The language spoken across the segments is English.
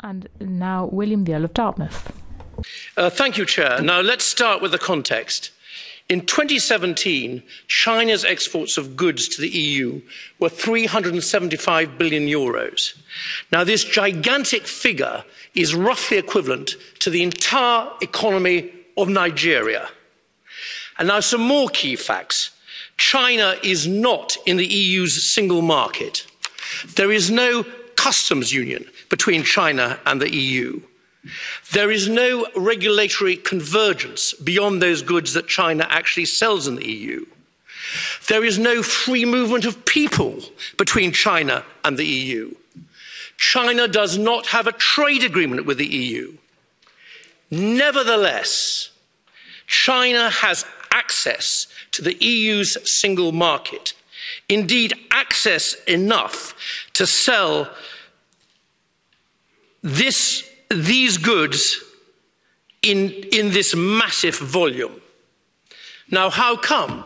And now William, the Earl of Dartmouth. Thank you, Chair. Now let's start with the context. In 2017, China's exports of goods to the EU were €375 billion. Now this gigantic figure is roughly equivalent to the entire economy of Nigeria. And now some more key facts. China is not in the EU's single market. There is no customs union between China and the EU. There is no regulatory convergence beyond those goods that China actually sells in the EU. There is no free movement of people between China and the EU. China does not have a trade agreement with the EU. Nevertheless, China has access to the EU's single market. Indeed, access enough to sell these goods in this massive volume. Now, how come?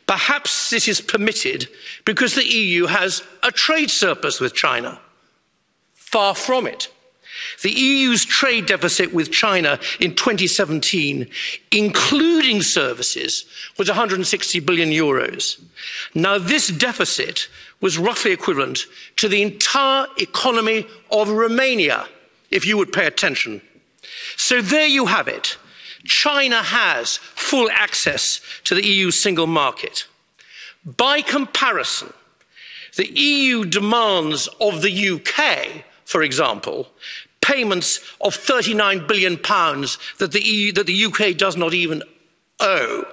Perhaps this is permitted because the EU has a trade surplus with China. Far from it. The EU's trade deficit with China in 2017, including services, was €160 billion. Now, this deficit was roughly equivalent to the entire economy of Romania, if you would pay attention. So there you have it. China has full access to the EU single market. By comparison, the EU demands of the UK, for example, payments of £39 billion that the UK does not even owe.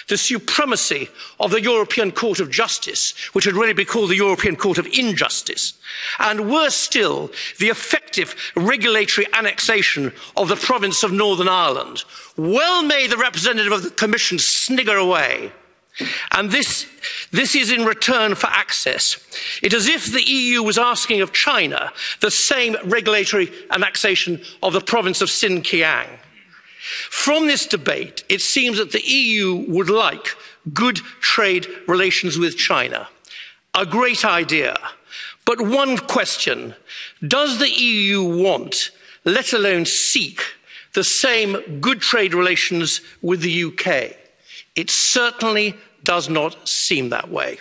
The supremacy of the European Court of Justice, which would really be called the European Court of Injustice, and worse still, the effective regulatory annexation of the province of Northern Ireland. Well may the representative of the Commission snigger away. And this is in return for access. It is as if the EU was asking of China the same regulatory annexation of the province of Xinjiang. From this debate, it seems that the EU would like good trade relations with China. A great idea. But one question, does the EU want, let alone seek, the same good trade relations with the UK? It certainly does not seem that way.